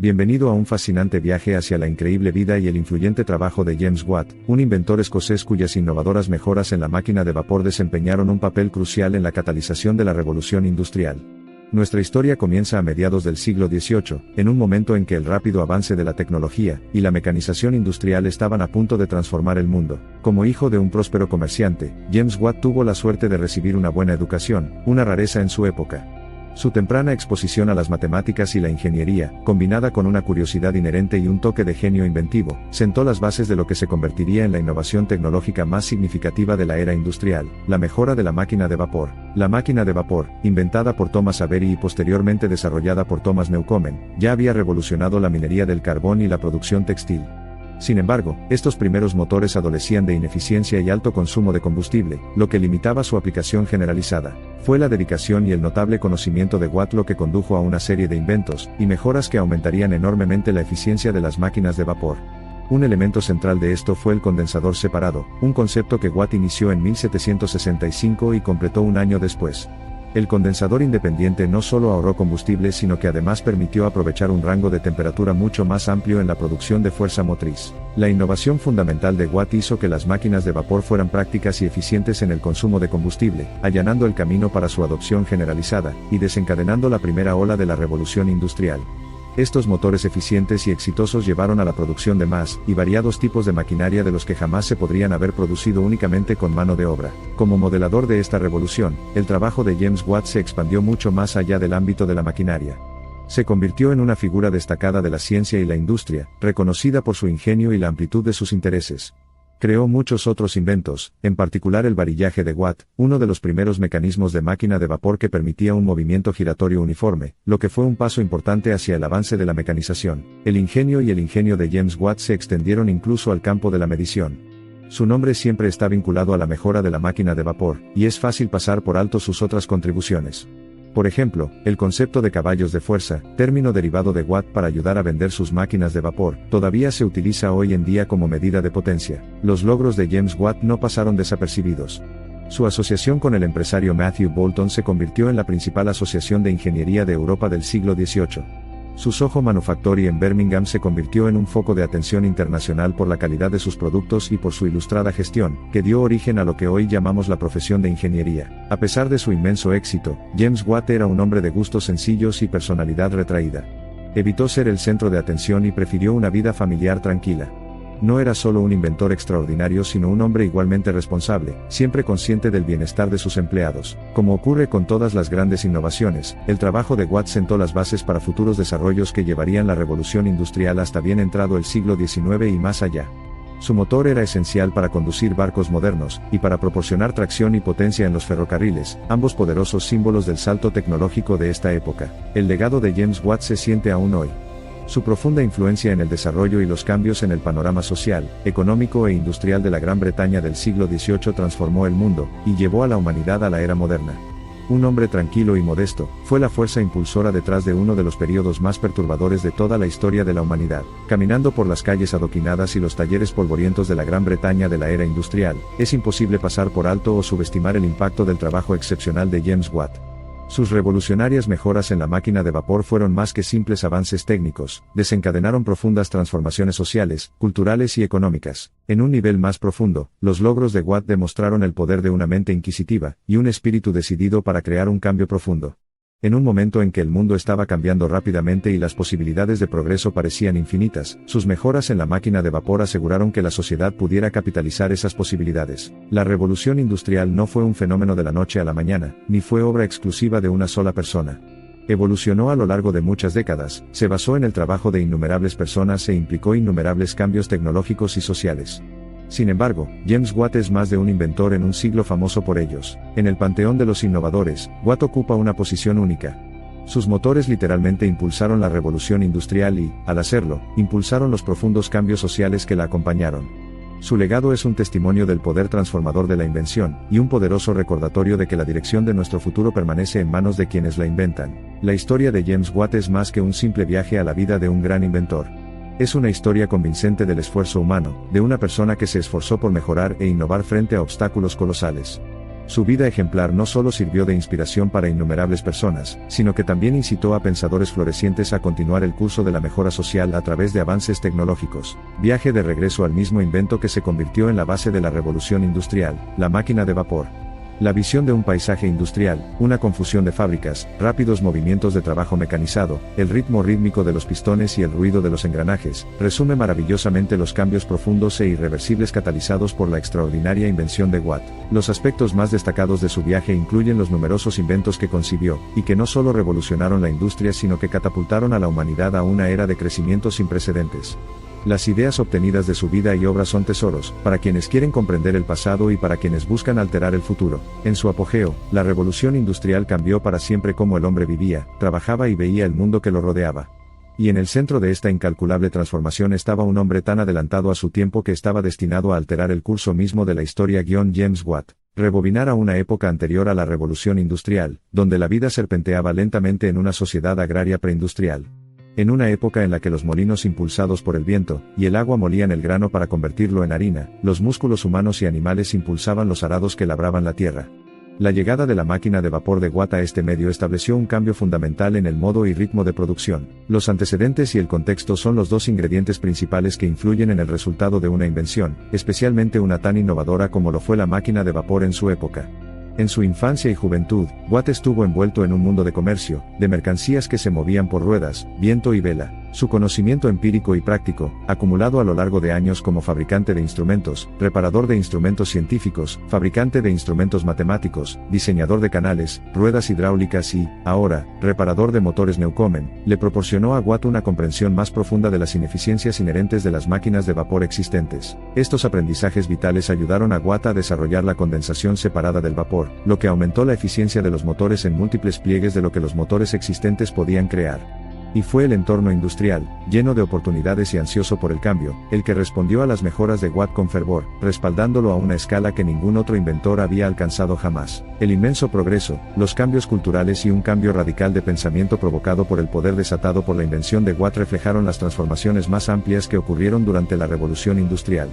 Bienvenido a un fascinante viaje hacia la increíble vida y el influyente trabajo de James Watt, un inventor escocés cuyas innovadoras mejoras en la máquina de vapor desempeñaron un papel crucial en la catalización de la revolución industrial. Nuestra historia comienza a mediados del siglo XVIII, en un momento en que el rápido avance de la tecnología y la mecanización industrial estaban a punto de transformar el mundo. Como hijo de un próspero comerciante, James Watt tuvo la suerte de recibir una buena educación, una rareza en su época. Su temprana exposición a las matemáticas y la ingeniería, combinada con una curiosidad inherente y un toque de genio inventivo, sentó las bases de lo que se convertiría en la innovación tecnológica más significativa de la era industrial, la mejora de la máquina de vapor. La máquina de vapor, inventada por Thomas Avery y posteriormente desarrollada por Thomas Newcomen, ya había revolucionado la minería del carbón y la producción textil. Sin embargo, estos primeros motores adolecían de ineficiencia y alto consumo de combustible, lo que limitaba su aplicación generalizada. Fue la dedicación y el notable conocimiento de Watt lo que condujo a una serie de inventos y mejoras que aumentarían enormemente la eficiencia de las máquinas de vapor. Un elemento central de esto fue el condensador separado, un concepto que Watt inició en 1765 y completó un año después. El condensador independiente no solo ahorró combustible sino que además permitió aprovechar un rango de temperatura mucho más amplio en la producción de fuerza motriz. La innovación fundamental de Watt hizo que las máquinas de vapor fueran prácticas y eficientes en el consumo de combustible, allanando el camino para su adopción generalizada, y desencadenando la primera ola de la revolución industrial. Estos motores eficientes y exitosos llevaron a la producción de más y variados tipos de maquinaria de los que jamás se podrían haber producido únicamente con mano de obra. Como modelador de esta revolución, el trabajo de James Watt se expandió mucho más allá del ámbito de la maquinaria. Se convirtió en una figura destacada de la ciencia y la industria, reconocida por su ingenio y la amplitud de sus intereses. Creó muchos otros inventos, en particular el varillaje de Watt, uno de los primeros mecanismos de máquina de vapor que permitía un movimiento giratorio uniforme, lo que fue un paso importante hacia el avance de la mecanización. El ingenio y el ingenio de James Watt se extendieron incluso al campo de la medición. Su nombre siempre está vinculado a la mejora de la máquina de vapor, y es fácil pasar por alto sus otras contribuciones. Por ejemplo, el concepto de caballos de fuerza, término derivado de Watt para ayudar a vender sus máquinas de vapor, todavía se utiliza hoy en día como medida de potencia. Los logros de James Watt no pasaron desapercibidos. Su asociación con el empresario Matthew Boulton se convirtió en la principal asociación de ingeniería de Europa del siglo XVIII. Su Soho Manufactory en Birmingham se convirtió en un foco de atención internacional por la calidad de sus productos y por su ilustrada gestión, que dio origen a lo que hoy llamamos la profesión de ingeniería. A pesar de su inmenso éxito, James Watt era un hombre de gustos sencillos y personalidad retraída. Evitó ser el centro de atención y prefirió una vida familiar tranquila. No era solo un inventor extraordinario sino un hombre igualmente responsable, siempre consciente del bienestar de sus empleados. Como ocurre con todas las grandes innovaciones, el trabajo de Watt sentó las bases para futuros desarrollos que llevarían la revolución industrial hasta bien entrado el siglo XIX y más allá. Su motor era esencial para conducir barcos modernos, y para proporcionar tracción y potencia en los ferrocarriles, ambos poderosos símbolos del salto tecnológico de esta época. El legado de James Watt se siente aún hoy. Su profunda influencia en el desarrollo y los cambios en el panorama social, económico e industrial de la Gran Bretaña del siglo XVIII transformó el mundo, y llevó a la humanidad a la era moderna. Un hombre tranquilo y modesto, fue la fuerza impulsora detrás de uno de los periodos más perturbadores de toda la historia de la humanidad. Caminando por las calles adoquinadas y los talleres polvorientos de la Gran Bretaña de la era industrial, es imposible pasar por alto o subestimar el impacto del trabajo excepcional de James Watt. Sus revolucionarias mejoras en la máquina de vapor fueron más que simples avances técnicos, desencadenaron profundas transformaciones sociales, culturales y económicas. En un nivel más profundo, los logros de Watt demostraron el poder de una mente inquisitiva, y un espíritu decidido para crear un cambio profundo. En un momento en que el mundo estaba cambiando rápidamente y las posibilidades de progreso parecían infinitas, sus mejoras en la máquina de vapor aseguraron que la sociedad pudiera capitalizar esas posibilidades. La revolución industrial no fue un fenómeno de la noche a la mañana, ni fue obra exclusiva de una sola persona. Evolucionó a lo largo de muchas décadas, se basó en el trabajo de innumerables personas e implicó innumerables cambios tecnológicos y sociales. Sin embargo, James Watt es más de un inventor en un siglo famoso por ellos. En el panteón de los innovadores, Watt ocupa una posición única. Sus motores literalmente impulsaron la revolución industrial y, al hacerlo, impulsaron los profundos cambios sociales que la acompañaron. Su legado es un testimonio del poder transformador de la invención, y un poderoso recordatorio de que la dirección de nuestro futuro permanece en manos de quienes la inventan. La historia de James Watt es más que un simple viaje a la vida de un gran inventor. Es una historia convincente del esfuerzo humano, de una persona que se esforzó por mejorar e innovar frente a obstáculos colosales. Su vida ejemplar no solo sirvió de inspiración para innumerables personas, sino que también incitó a pensadores florecientes a continuar el curso de la mejora social a través de avances tecnológicos. Viaje de regreso al mismo invento que se convirtió en la base de la revolución industrial, la máquina de vapor. La visión de un paisaje industrial, una confusión de fábricas, rápidos movimientos de trabajo mecanizado, el ritmo rítmico de los pistones y el ruido de los engranajes, resume maravillosamente los cambios profundos e irreversibles catalizados por la extraordinaria invención de Watt. Los aspectos más destacados de su viaje incluyen los numerosos inventos que concibió, y que no solo revolucionaron la industria sino que catapultaron a la humanidad a una era de crecimiento sin precedentes. Las ideas obtenidas de su vida y obra son tesoros, para quienes quieren comprender el pasado y para quienes buscan alterar el futuro. En su apogeo, la revolución industrial cambió para siempre cómo el hombre vivía, trabajaba y veía el mundo que lo rodeaba. Y en el centro de esta incalculable transformación estaba un hombre tan adelantado a su tiempo que estaba destinado a alterar el curso mismo de la historia. James Watt. Rebobinar a una época anterior a la revolución industrial, donde la vida serpenteaba lentamente en una sociedad agraria preindustrial. En una época en la que los molinos impulsados por el viento, y el agua molían el grano para convertirlo en harina, los músculos humanos y animales impulsaban los arados que labraban la tierra. La llegada de la máquina de vapor de Watt a este medio estableció un cambio fundamental en el modo y ritmo de producción. Los antecedentes y el contexto son los dos ingredientes principales que influyen en el resultado de una invención, especialmente una tan innovadora como lo fue la máquina de vapor en su época. En su infancia y juventud, Watt estuvo envuelto en un mundo de comercio, de mercancías que se movían por ruedas, viento y vela. Su conocimiento empírico y práctico, acumulado a lo largo de años como fabricante de instrumentos, reparador de instrumentos científicos, fabricante de instrumentos matemáticos, diseñador de canales, ruedas hidráulicas y, ahora, reparador de motores Newcomen, le proporcionó a Watt una comprensión más profunda de las ineficiencias inherentes de las máquinas de vapor existentes. Estos aprendizajes vitales ayudaron a Watt a desarrollar la condensación separada del vapor, lo que aumentó la eficiencia de los motores en múltiples pliegues de lo que los motores existentes podían crear. Y fue el entorno industrial, lleno de oportunidades y ansioso por el cambio, el que respondió a las mejoras de Watt con fervor, respaldándolo a una escala que ningún otro inventor había alcanzado jamás. El inmenso progreso, los cambios culturales y un cambio radical de pensamiento provocado por el poder desatado por la invención de Watt reflejaron las transformaciones más amplias que ocurrieron durante la revolución industrial.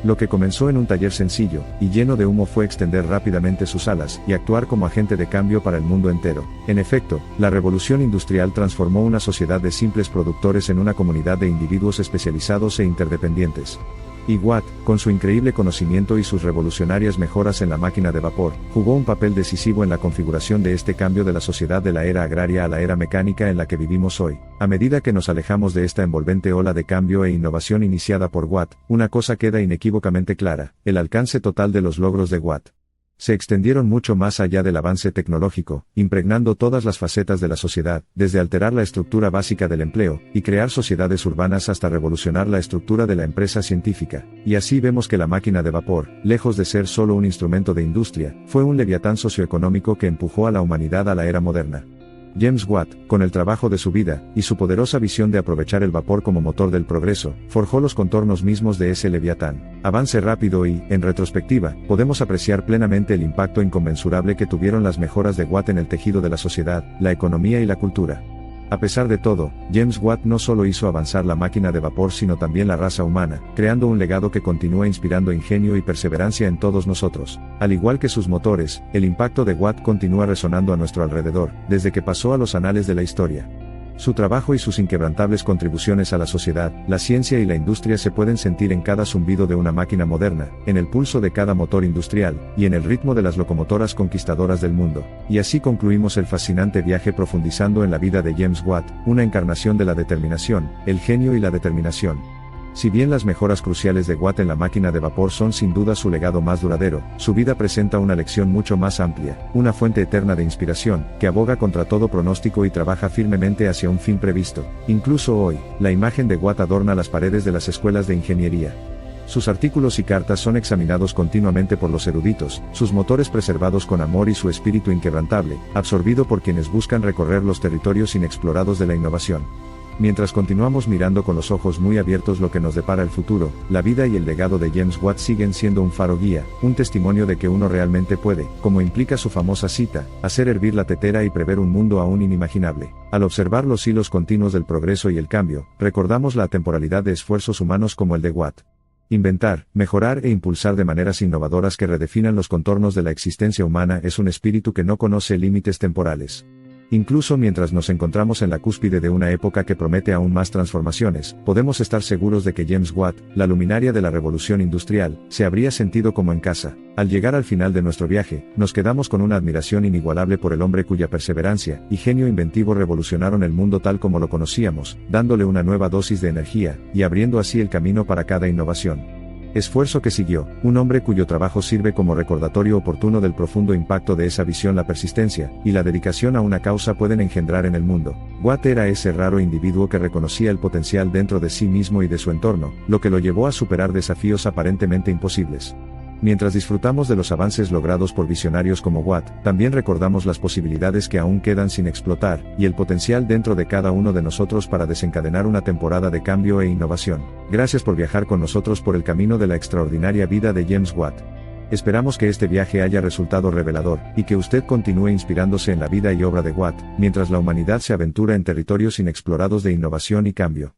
Lo que comenzó en un taller sencillo, y lleno de humo fue extender rápidamente sus alas, y actuar como agente de cambio para el mundo entero. En efecto, la revolución industrial transformó una sociedad de simples productores en una comunidad de individuos especializados e interdependientes. Y Watt, con su increíble conocimiento y sus revolucionarias mejoras en la máquina de vapor, jugó un papel decisivo en la configuración de este cambio de la sociedad de la era agraria a la era mecánica en la que vivimos hoy. A medida que nos alejamos de esta envolvente ola de cambio e innovación iniciada por Watt, una cosa queda inequívocamente clara: el alcance total de los logros de Watt se extendieron mucho más allá del avance tecnológico, impregnando todas las facetas de la sociedad, desde alterar la estructura básica del empleo, y crear sociedades urbanas hasta revolucionar la estructura de la empresa científica. Y así vemos que la máquina de vapor, lejos de ser solo un instrumento de industria, fue un leviatán socioeconómico que empujó a la humanidad a la era moderna. James Watt, con el trabajo de su vida, y su poderosa visión de aprovechar el vapor como motor del progreso, forjó los contornos mismos de ese leviatán. Avance rápido y, en retrospectiva, podemos apreciar plenamente el impacto inconmensurable que tuvieron las mejoras de Watt en el tejido de la sociedad, la economía y la cultura. A pesar de todo, James Watt no solo hizo avanzar la máquina de vapor sino también la raza humana, creando un legado que continúa inspirando ingenio y perseverancia en todos nosotros. Al igual que sus motores, el impacto de Watt continúa resonando a nuestro alrededor, desde que pasó a los anales de la historia. Su trabajo y sus inquebrantables contribuciones a la sociedad, la ciencia y la industria se pueden sentir en cada zumbido de una máquina moderna, en el pulso de cada motor industrial, y en el ritmo de las locomotoras conquistadoras del mundo. Y así concluimos el fascinante viaje profundizando en la vida de James Watt, una encarnación de la determinación, el genio y la determinación. Si bien las mejoras cruciales de Watt en la máquina de vapor son sin duda su legado más duradero, su vida presenta una lección mucho más amplia, una fuente eterna de inspiración, que aboga contra todo pronóstico y trabaja firmemente hacia un fin previsto. Incluso hoy, la imagen de Watt adorna las paredes de las escuelas de ingeniería. Sus artículos y cartas son examinados continuamente por los eruditos, sus motores preservados con amor y su espíritu inquebrantable, absorbido por quienes buscan recorrer los territorios inexplorados de la innovación. Mientras continuamos mirando con los ojos muy abiertos lo que nos depara el futuro, la vida y el legado de James Watt siguen siendo un faro guía, un testimonio de que uno realmente puede, como implica su famosa cita, hacer hervir la tetera y prever un mundo aún inimaginable. Al observar los hilos continuos del progreso y el cambio, recordamos la atemporalidad de esfuerzos humanos como el de Watt. Inventar, mejorar e impulsar de maneras innovadoras que redefinan los contornos de la existencia humana es un espíritu que no conoce límites temporales. Incluso mientras nos encontramos en la cúspide de una época que promete aún más transformaciones, podemos estar seguros de que James Watt, la luminaria de la revolución industrial, se habría sentido como en casa. Al llegar al final de nuestro viaje, nos quedamos con una admiración inigualable por el hombre cuya perseverancia y genio inventivo revolucionaron el mundo tal como lo conocíamos, dándole una nueva dosis de energía, y abriendo así el camino para cada innovación. Esfuerzo que siguió, un hombre cuyo trabajo sirve como recordatorio oportuno del profundo impacto de esa visión. La persistencia y la dedicación a una causa pueden engendrar en el mundo. Watt era ese raro individuo que reconocía el potencial dentro de sí mismo y de su entorno, lo que lo llevó a superar desafíos aparentemente imposibles. Mientras disfrutamos de los avances logrados por visionarios como Watt, también recordamos las posibilidades que aún quedan sin explotar, y el potencial dentro de cada uno de nosotros para desencadenar una temporada de cambio e innovación. Gracias por viajar con nosotros por el camino de la extraordinaria vida de James Watt. Esperamos que este viaje haya resultado revelador, y que usted continúe inspirándose en la vida y obra de Watt, mientras la humanidad se aventura en territorios inexplorados de innovación y cambio.